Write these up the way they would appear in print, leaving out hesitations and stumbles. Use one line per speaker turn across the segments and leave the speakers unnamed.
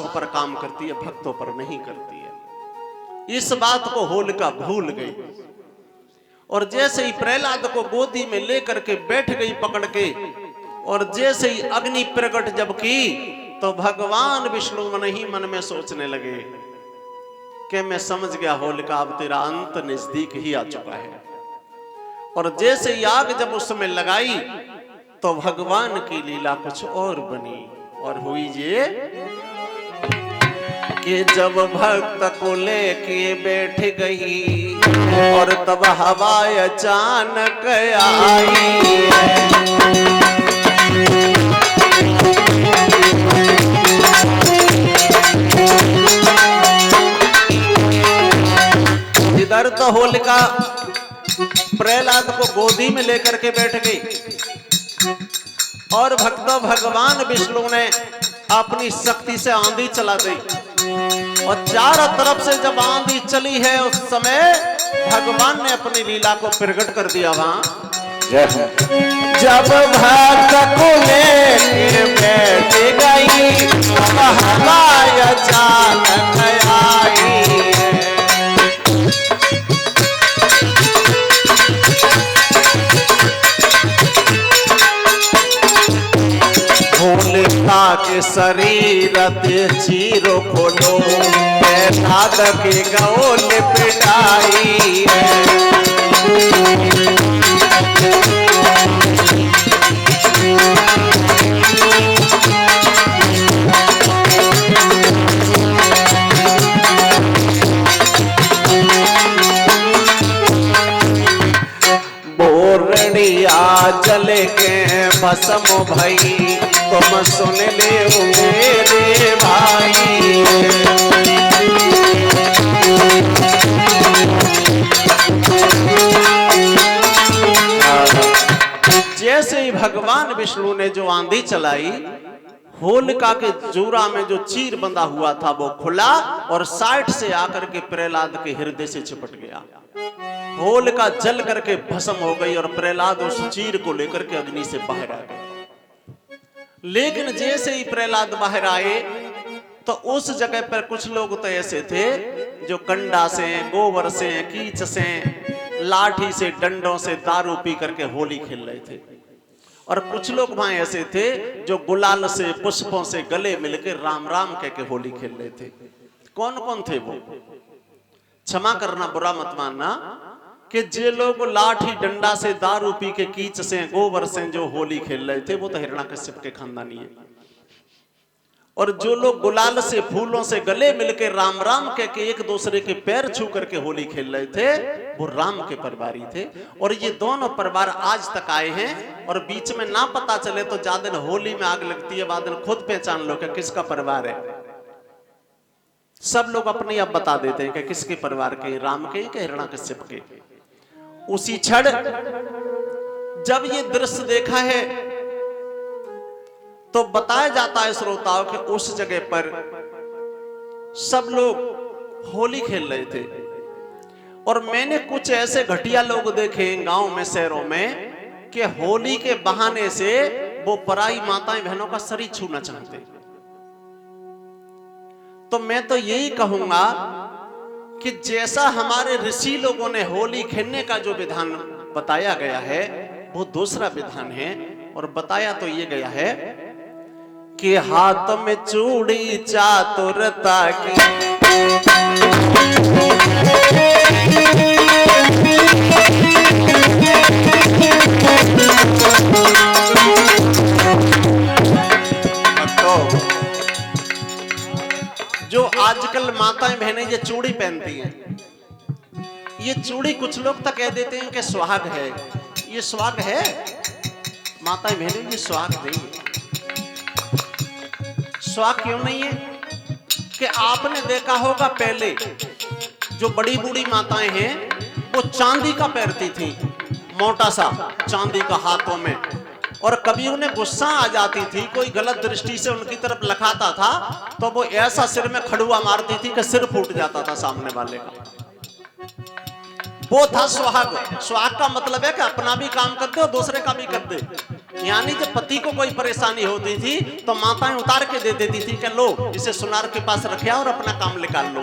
पर काम करती है, भक्तों पर नहीं करती है। इस बात को होलिका भूल गई और जैसे ही प्रहलाद को गोदी में लेकर के बैठ गई पकड़ के, और जैसे ही अग्नि प्रकट जब की तो भगवान विष्णु मन ही मन में सोचने लगे कि मैं समझ गया होलिका, अब तेरा अंत नजदीक ही आ चुका है। और जैसे ही आग जब उसमें लगाई तो भगवान की लीला कुछ और बनी, और हुई ये कि जब भक्त को लेके बैठ गई और तब हवा अचानक आई। इधर तो होलिका प्रहलाद को गोदी में लेकर के बैठ गई और भगवान विष्णु ने अपनी शक्ति से आंधी चला दी, और चारों तरफ से जब आंधी चली है उस समय भगवान ने अपनी लीला को प्रकट कर दिया। वहां जब भक्त को लेके बैठ गई हवा अचानक आई। होलिका के शरीर चीरो खोलो, प्रहलाद के गौल पिटाई बोरड़िया जल के भस्म भई, तुम सुन ले मेरे भाई। जैसे ही भगवान विष्णु ने जो आंधी चलाई, होलिका के जूरा में जो चीर बंधा हुआ था वो खुला और साइड से आकर के प्रहलाद के हृदय से चिपट गया। होलिका जल करके भस्म हो गई और प्रहलाद उस चीर को लेकर के अग्नि से बाहर आ गया। लेकिन जैसे ही प्रहलाद बाहर आए तो उस जगह पर कुछ लोग तो ऐसे थे जो कंडा से, गोबर से, कीच से, लाठी से, डंडों से दारू पी करके होली खेल रहे थे, और कुछ लोग वहां ऐसे थे जो गुलाल से, पुष्पों से गले मिलकर राम राम कह के होली खेल रहे थे। कौन कौन थे वो? क्षमा करना, बुरा मत मानना, कि जे लोग लाठी डंडा से, दारू पी के, कीच से, गोबर से जो होली खेल रहे थे वो तो हिरण्यकश्यप के खानदानी है, और जो लोग गुलाल से, फूलों से गले मिलके राम राम कह के एक दूसरे के पैर छू करके होली खेल रहे थे वो राम के परिवारी थे। और ये दोनों परिवार आज तक आए हैं, और बीच में ना पता चले तो जा दिन होली में आग लगती है, बाद दिन खुद पहचान लो कि किसका परिवार है। सब लोग अपने आप बता देते हैं कि किसके परिवार के, राम के कि हिरण्यकश्यप के। उसी क्षण जब ये दृश्य देखा है तो बताया जाता है श्रोताओं कि उस जगह पर सब लोग होली खेल रहे थे, और मैंने कुछ ऐसे घटिया लोग देखे गांव में, शहरों में, कि होली के बहाने से वो पराई माताएं बहनों का शरीर छूना चाहते। तो मैं तो यही कहूंगा कि जैसा हमारे ऋषि लोगों ने होली खेलने का जो विधान बताया गया है वो दूसरा विधान है, और बताया तो ये गया है कि हाथ में चूड़ी चातुरता की, तो जो आजकल माताएं बहनें ये चूड़ी पहनती हैं, ये चूड़ी कुछ लोग तो कह देते हैं कि सुहाग है। ये सुहाग है माताएं बहनें? ये सुहाग नहीं है। सुहाग क्यों नहीं है? कि आपने देखा होगा पहले जो बड़ी बूढ़ी माताएं हैं वो चांदी का पहनती थी, मोटा सा चांदी का हाथों में, और कभी उन्हें गुस्सा आ जाती थी, कोई गलत दृष्टि से उनकी तरफ लखाता था तो वो ऐसा सिर में खड़ुआ मारती थी कि सिर फूट जाता था सामने वाले का। वो था सुहाग। सुहाग का मतलब है कि अपना भी काम कर दे और दूसरे का भी कर दे। यानी जब पति को कोई परेशानी होती थी तो माताएं उतार के दे देती थी कि लो इसे सुनार के पास रखे और अपना काम निकाल लो।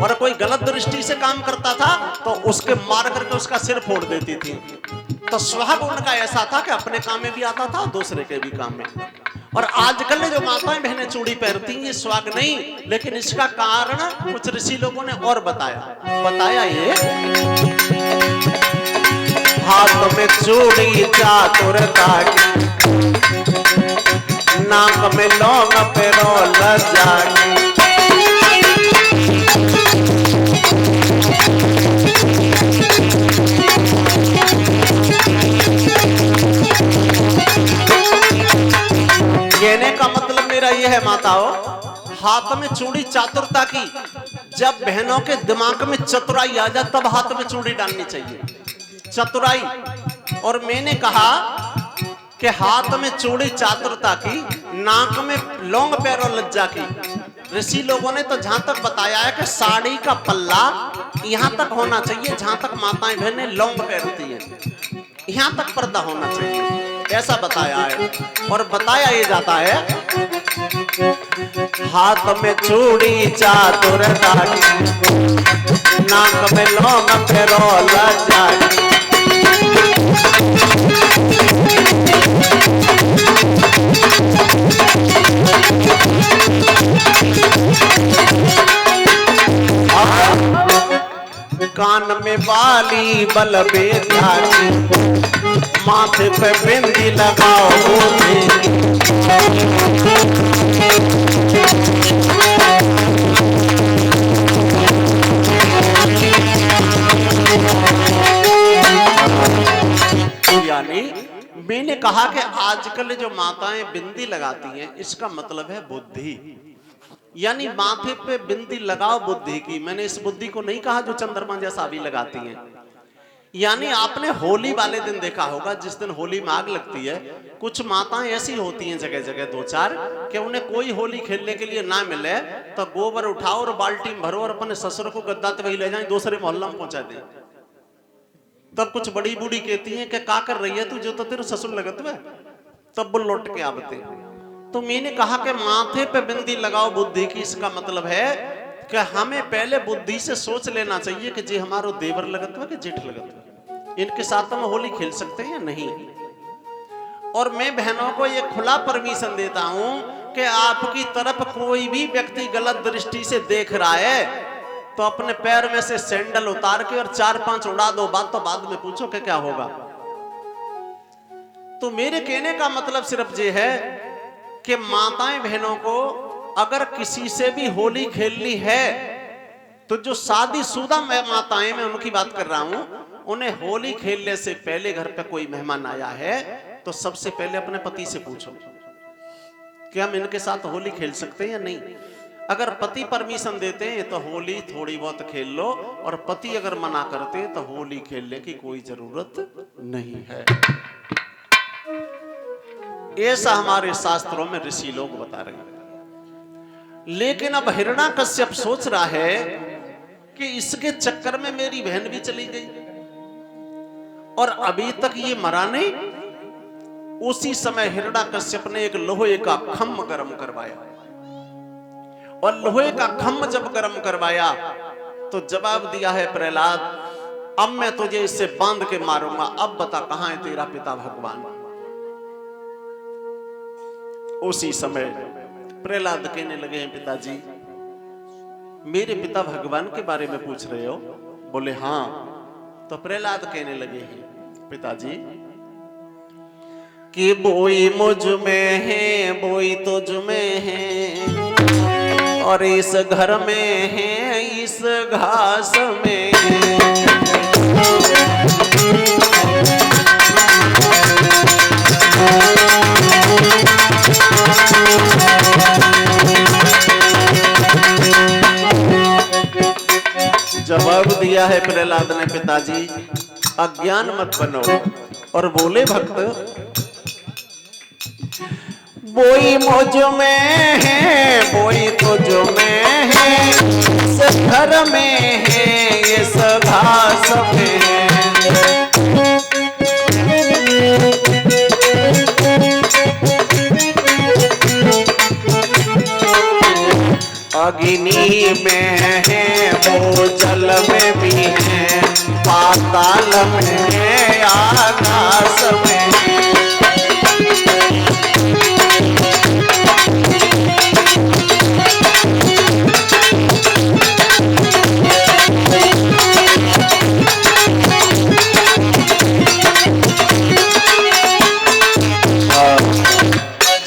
और कोई गलत दृष्टि से काम करता था तो उसके मार करके उसका सिर फोड़ देती थी। तो स्वभाव उनका ऐसा था कि अपने काम में भी आता था, दूसरे के भी काम में। और आजकल जो माताएं बहनें चूड़ी पहनती ये स्वाग नहीं, लेकिन इसका कारण कुछ ऋषि लोगों ने और बताया ये हाथ में चूड़ी चातुरता की, नाक में लौंग पे रोल जागी। कहने का मतलब मेरा यह है माताओं, हाथ में चूड़ी चातुरता की। जब बहनों के दिमाग में चतुराई आ जाए तब हाथ में चूड़ी डालनी चाहिए, चतुराई। और मैंने कहा कि हाथ में चूड़ी चातुरता की, नाक में लौंग पैरों लज्जा की। ऋषि लोगों ने तो जहां तक बताया है कि साड़ी का पल्ला यहां तक होना चाहिए जहां तक माताएं बहनें लौंग पहनती है, यहां तक पर्दा होना चाहिए, ऐसा बताया है। और बताया ये जाता है हाथ में चूड़ी चातुरता की, नाक में लौंग पैरों लज्जा की। कान में बाली बल बेधा की, माथे पे बिंदी लगाओ यानी मैंने कहा कि आजकल जो माताएं बिंदी लगाती हैं इसका मतलब है बुद्धि। यानी माथे पे बिंदी लगाओ बुद्धि की। मैंने इस बुद्धि को नहीं कहा जो चंद्रमा जैसा भी लगाती हैं। यानी आपने होली वाले दिन देखा होगा, जिस दिन होली में आग लगती है, कुछ माताएं ऐसी होती हैं जगह जगह दो चार कि उन्हें कोई होली खेलने के लिए ना मिले तो गोबर उठाओ और बाल्टी में भरो और अपने ससुर को गद्दा वही ले जाए, दूसरे मोहल्ला में पहुंचा दें। तब कुछ बड़ी बूढ़ी कहती हैं कि क्या कर रही है तू, जो तो तेरे ससुर लगत है। तब वो लौट के आवते। तो मैंने कहा कि माथे पे बिंदी लगाओ बुद्धि की, इसका मतलब है कि हमें पहले बुद्धि से सोच लेना चाहिए कि जी हमारो देवर लगत है कि जेठ लगत है, इनके साथ हम होली खेल सकते हैं या नहीं। और मैं बहनों को ये खुला परमिशन देता हूं कि आपकी तरफ कोई भी व्यक्ति गलत दृष्टि से देख रहा है तो अपने पैर में से सैंडल उतार के और 4-5 उड़ा दो, बात तो बाद में पूछो कि क्या होगा। तो मेरे कहने का मतलब सिर्फ ये है कि माताएं बहनों को अगर किसी से भी होली खेलनी है तो जो शादीशुदा माताएं, मैं उनकी बात कर रहा हूं, उन्हें होली खेलने से पहले घर पे कोई मेहमान आया है तो सबसे पहले अपने पति से पूछो कि हम इनके साथ होली खेल सकते हैं या नहीं। अगर पति परमिशन देते हैं तो होली थोड़ी बहुत खेल लो, और पति अगर मना करते हैं तो होली खेलने की कोई जरूरत नहीं है। ऐसा हमारे शास्त्रों में ऋषि लोग बता रहे हैं। लेकिन अब हिरण्याकश्यप सोच रहा है कि इसके चक्कर में मेरी बहन भी चली गई और अभी तक ये मरा नहीं। उसी समय हिरण्याकश्यप ने एक लोहे का खम्भ गर्म करवाया, और लोहे का खम्भ जब गर्म करवाया तो जवाब दिया है प्रहलाद, अब मैं तुझे इससे बांध के मारूंगा, अब बता कहां है तेरा पिता भगवान। उसी समय प्रहलाद कहने लगे हैं, पिताजी मेरे पिता भगवान के बारे में पूछ रहे हो? बोले हाँ। तो प्रहलाद कहने लगे हैं, पिताजी कि बोई मुझ में है, बोई तुझ में है, और इस घर में है, इस घास में जवाब दिया है प्रहलाद ने, पिताजी अज्ञान मत बनो। और बोले भक्त, बोई मुझ में है, बोई तुझ में है, इस घर में है, इस घास में है। अग्नि में है वो जल में भी है, पाताल में है आकाश में है।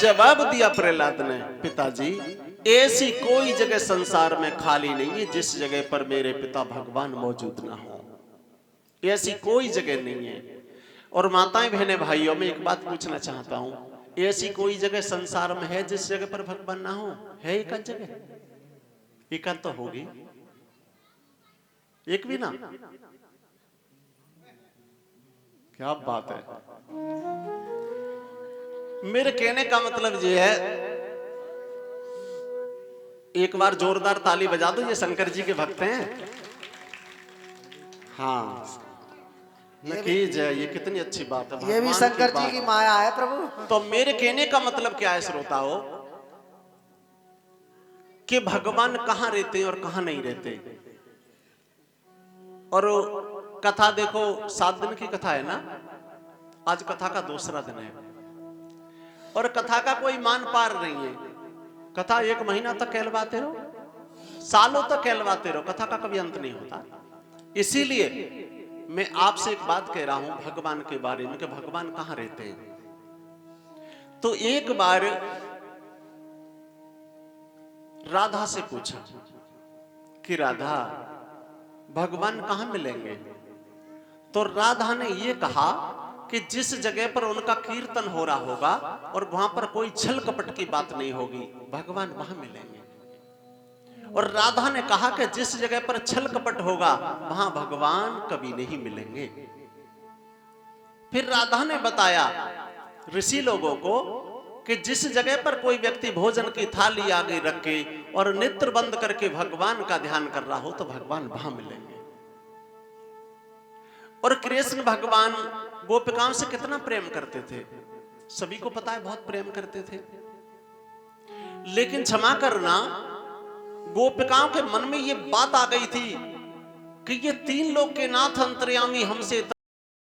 जवाब दिया प्रहलाद ने, पिताजी ऐसी कोई जगह संसार में खाली नहीं है जिस जगह पर मेरे पिता भगवान मौजूद ना हो, ऐसी कोई जगह नहीं है। और माताएं बहनें भाइयों में एक बात पूछना चाहता हूं, ऐसी कोई जगह संसार में है जिस जगह पर भगवान ना हो? है एक जगह? एक तो होगी, एक भी ना? क्या बात है। मेरे कहने का मतलब ये है, एक बार जोरदार ताली बजा दो, ये शंकर जी के भक्त हैं। हाँ नकीज है, ये कितनी अच्छी बात है,
ये भी शंकर जी की माया है प्रभु।
तो मेरे कहने का मतलब क्या है श्रोताओ, कि भगवान कहां रहते हैं और कहां नहीं रहते। और कथा देखो, 7 दिन की कथा है ना, आज कथा का दूसरा दिन है और कथा का कोई मान पार नहीं है। कथा 1 महीना तक कहलवाते रहो, सालों तक कहलवाते रहो, कथा का कभी अंत नहीं होता। इसीलिए मैं आपसे एक बात कह रहा हूं भगवान के बारे में कि भगवान कहां रहते हैं। तो एक बार राधा से पूछा कि राधा भगवान कहां मिलेंगे? तो राधा ने यह कहा कि जिस जगह पर उनका कीर्तन हो रहा होगा और वहां पर कोई छल कपट की बात नहीं होगी, भगवान वहां मिलेंगे। और राधा ने कहा कि जिस जगह पर छल कपट होगा वहां भगवान कभी नहीं मिलेंगे। फिर राधा ने बताया ऋषि लोगों को कि जिस जगह पर कोई व्यक्ति भोजन की थाली आगे रख के और नेत्र बंद करके भगवान का ध्यान कर रहा हो तो भगवान वहां मिलेंगे। और कृष्ण भगवान गोपिकाओं से कितना प्रेम करते थे, सभी को पता है, बहुत प्रेम करते थे। लेकिन क्षमा करना, गोपिकाओं के मन में ये बात आ गई थी कि ये 3 लोक के नाथ अंतर्यामी हमसे